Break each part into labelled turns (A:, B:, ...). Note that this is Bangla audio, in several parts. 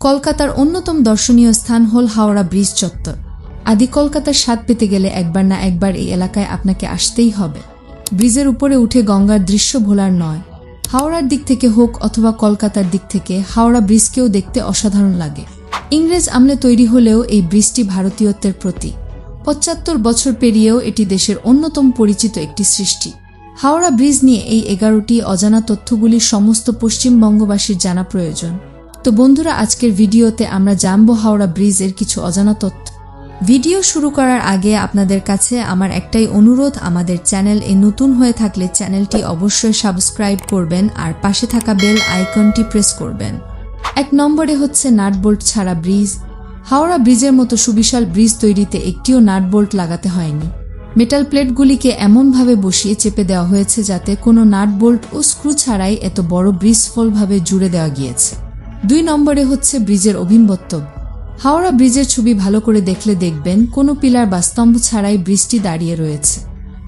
A: কলকাতার অন্যতম দর্শনীয় স্থান হল হাওড়া ব্রিজ চত্বর। আদি কলকাতার স্বাদ পেতে গেলে একবার না একবার এই এলাকায় আপনাকে আসতেই হবে। ব্রিজের উপরে উঠে গঙ্গার দৃশ্য ভোলার নয়। হাওড়ার দিক থেকে হোক অথবা কলকাতার দিক থেকে, হাওড়া ব্রিজকেও দেখতে অসাধারণ লাগে। ইংরেজ আমলে তৈরি হলেও এই ব্রিজটি ভারতীয়ত্বের প্রতীক। ৭৫ বছর পেরিয়েও এটি দেশের অন্যতম পরিচিত একটি সৃষ্টি। হাওড়া ব্রিজ নিয়ে এই 11টি অজানা তথ্যগুলি সমস্ত পশ্চিমবঙ্গবাসীর জানা প্রয়োজন। তো বন্ধুরা, আজকের ভিডিওতে আমরা জানব হাওড়া ব্রিজের কিছু অজানা তথ্য। ভিডিও শুরু করার আগে আপনাদের কাছে আমার একটাই অনুরোধ, আমাদের চ্যানেল নতুন হয়ে থাকলে চ্যানেলটি অবশ্যই সাবস্ক্রাইব করবেন আর পাশে থাকা বেল আইকনটি প্রেস করবেন। ১ নম্বরে হচ্ছে নাটবোল্ট ছাড়া ব্রিজ। হাওড়া ব্রিজের মতো সুবিশাল ব্রিজ তৈরিতে একটিও নাটবোল্ট লাগাতে হয়নি। মেটাল প্লেটগুলিকে এমনভাবে বসিয়ে চেপে দেওয়া হয়েছে যাতে কোনো নাটবোল্ট ও স্ক্রু ছাড়াই এত বড় ব্রিজ সফলভাবে জুড়ে দেওয়া গিয়েছে। ২ নম্বরে হচ্ছে ব্রিজের অভিনবত্ব। হাওড়া ব্রিজের ছবি ভালো করে দেখলে দেখবেন কোনো পিলার বা স্তম্ভ ছাড়াই ব্রিজটি দাঁড়িয়ে রয়েছে।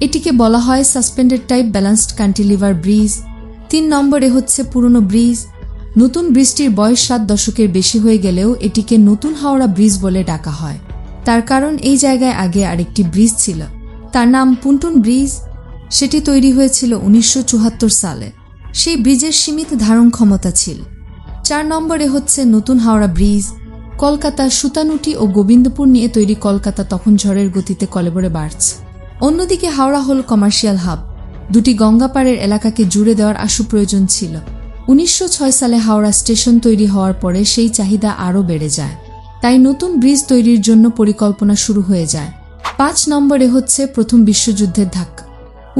A: এটিকে বলা হয় suspended type balanced cantilever bridge. ৩ নম্বরে হচ্ছে পুরনো ব্রিজ। নতুন ব্রিজটির বয়স ৭ দশকের বেশি হয়ে গেলেও এটিকে নতুন হাওড়া ব্রিজ বলে ডাকা হয়। তার কারণ এই জায়গায় আগে আরেকটি ব্রিজ ছিল, তার নাম পুন্টুন ব্রিজ। সেটি তৈরি হয়েছিল ১৯৭৪ সালে। সেই ব্রিজের সীমিত ধারণ ক্ষমতা ছিল। ৪ নম্বরে হচ্ছে নতুন হাওড়া ব্রিজ। কলকাতা, সুতানুটি ও গোবিন্দপুর নিয়ে তৈরি কলকাতা তখন ঝড়ের গতিতে কলেবরে বাড়ছে। অন্যদিকে হাওড়া হল কমার্শিয়াল হাব। দুটি গঙ্গাপাড়ের এলাকাকে জুড়ে দেওয়ার আশু প্রয়োজন ছিল। ১৯০৬ সালে হাওড়া স্টেশন তৈরি হওয়ার পরে সেই চাহিদা আরও বেড়ে যায়। তাই নতুন ব্রিজ তৈরির জন্য পরিকল্পনা শুরু হয়ে যায়। ৫ নম্বরে হচ্ছে প্রথম বিশ্বযুদ্ধের ধাক্কা।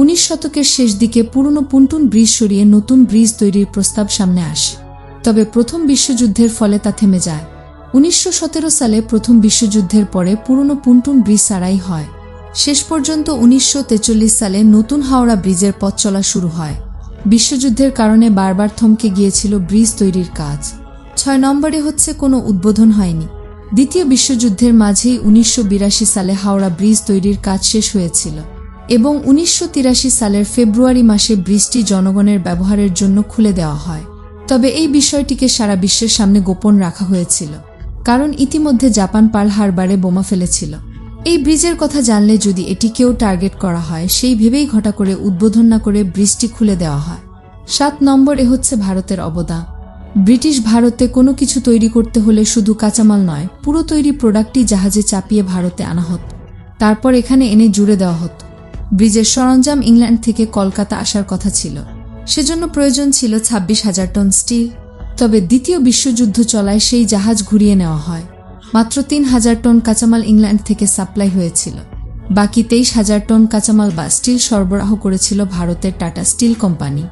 A: ১৯ শতকের শেষ দিকে পুরনো পুন্টুন ব্রিজ সরিয়ে নতুন ব্রিজ তৈরির প্রস্তাব সামনে আসে। তবে প্রথম বিশ্বযুদ্ধের ফলে তা থেমে যায়। ১৯১৭ সালে প্রথম বিশ্বযুদ্ধের পরে পুরনো পুন্টুন ব্রিজ সারাই হয়। শেষ পর্যন্ত ১৯৪৩ সালে নতুন হাওড়া ব্রিজের পথ চলা শুরু হয়। বিশ্বযুদ্ধের কারণে বারবার থমকে গিয়েছিল ব্রিজ তৈরির কাজ। ৬ নম্বরে হচ্ছে কোনো উদ্বোধন হয়নি। দ্বিতীয় বিশ্বযুদ্ধের মাঝেই ১৯৮২ সালে হাওড়া ব্রিজ তৈরির কাজ শেষ হয়েছিল এবং ১৯৮৩ সালের ফেব্রুয়ারি মাসে ব্রিজটি জনগণের ব্যবহারের জন্য খুলে দেওয়া হয়। তবে এই বিষয়টিকে সারা বিশ্বের সামনে গোপন রাখা হয়েছিল, কারণ ইতিমধ্যে জাপান পার্ল হারবারে বোমা ফেলেছিল। এই ব্রিজের কথা জানলে যদি এটিকেও টার্গেট করা হয়, সেই ভেবেই ঘটা করে উদ্বোধন না করে ব্রিজটি খুলে দেওয়া হয়। ৭ নম্বরে হচ্ছে ভারতের অবদান। ব্রিটিশ ভারতে কোনো কিছু তৈরি করতে হলে শুধু কাঁচামাল নয়, পুরো তৈরি প্রোডাক্টটি জাহাজে চাপিয়ে ভারতে আনা হতো, তারপর এখানে এনে জুড়ে দেওয়া হতো। ব্রিজের সরঞ্জাম ইংল্যান্ড থেকে কলকাতা আসার কথা ছিল, সেজন্য প্রয়োজন ছিল ২৬,০০০ টন স্টিল। তবে দ্বিতীয় বিশ্বযুদ্ধ চলায় সেই জাহাজ ঘুরিয়ে নেওয়া হয়। মাত্র ৩,০০০ টন কাঁচামাল ইংল্যান্ড থেকে সাপ্লাই হয়েছিল। বাকি ২৩,০০০ টন কাঁচামাল বা স্টিল সরবরাহ করেছিল ভারতের টাটা স্টিল কোম্পানি।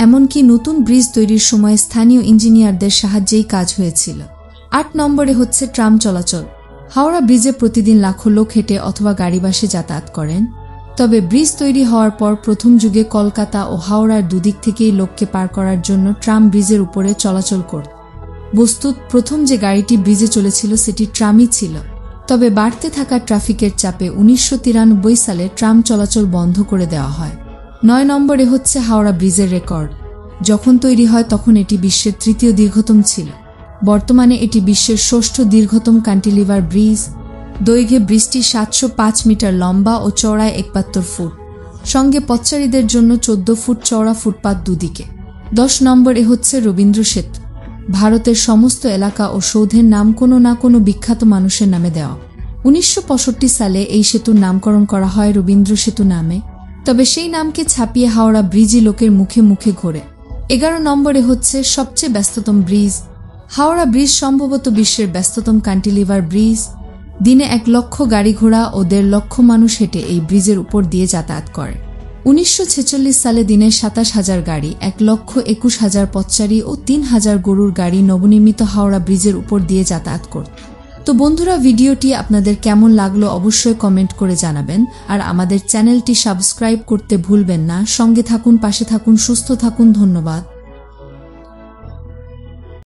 A: এমনকি নতুন ব্রিজ তৈরির সময় স্থানীয় ইঞ্জিনিয়ারদের সাহায্যেই কাজ হয়েছিল। ৮ নম্বরে হচ্ছে ট্রাম চলাচল। হাওড়া ব্রিজে প্রতিদিন লাখো লোক হেঁটে অথবা গাড়ি বাসে যাতায়াত করেন। তবে ব্রিজ তৈরি হওয়ার পর প্রথম যুগে কলকাতা ও হাওড়ার দুদিক থেকেই লোককে পার করার জন্য ট্রাম ব্রিজের উপরে চলাচল করত। বস্তুত প্রথম যে গাড়িটি ব্রিজে চলেছিল সেটি ট্রামই ছিল। তবে বাড়তে থাকা ট্রাফিকের চাপে ১৯৯৩ সালে ট্রাম চলাচল বন্ধ করে দেওয়া হয়। ৯ নম্বরে হচ্ছে হাওড়া ব্রিজের রেকর্ড। যখন তৈরি হয় তখন এটি বিশ্বের ৩য় দীর্ঘতম ছিল। বর্তমানে এটি বিশ্বের ৬ষ্ঠ দীর্ঘতম ক্যান্টিলিভার ব্রিজ। দৈর্ঘ্যে ব্রিজটি ৭০৫ মিটার লম্বা ও চওড়ায় ৭১ ফুট। সঙ্গে পথচারীদের জন্য ১৪ ফুট চওড়া ফুটপাত দুদিকে। ১০ নম্বরে হচ্ছে রবীন্দ্র সেতু। ভারতের সমস্ত এলাকা ও সৌধের নাম কোনো না কোনো বিখ্যাত মানুষের নামে দেওয়া। ১৯৬৫ সালে এই সেতুর নামকরণ করা হয় রবীন্দ্র সেতু নামে। তবে সেই নামকে ছাপিয়ে হাওড়া ব্রিজই লোকের মুখে মুখে ঘোরে। ১১ নম্বরে হচ্ছে সবচেয়ে ব্যস্ততম ব্রিজ। হাওড়া ব্রিজ সম্ভবত বিশ্বের ব্যস্ততম ক্যান্টিলিভার ব্রিজ। দিনে ১ লক্ষ গাড়ি ঘোড়া ও ১.৫ লক্ষ মানুষ হেঁটে এই ব্রিজের উপর দিয়ে যাতায়াত করে। ১৯৪৬ সালে দিনে ২৭,০০০ গাড়ি, ১,২১,০০০ পথচারী ও ৩,০০০ গরুর গাড়ি নবনির্মিত হাওড়া ব্রিজের উপর দিয়ে যাতায়াত করত। তো বন্ধুরা, ভিডিওটি আপনাদের কেমন লাগলো অবশ্যই কমেন্ট করে জানাবেন আর আমাদের চ্যানেলটি সাবস্ক্রাইব করতে ভুলবেন না। সঙ্গে থাকুন, পাশে থাকুন, সুস্থ থাকুন। ধন্যবাদ।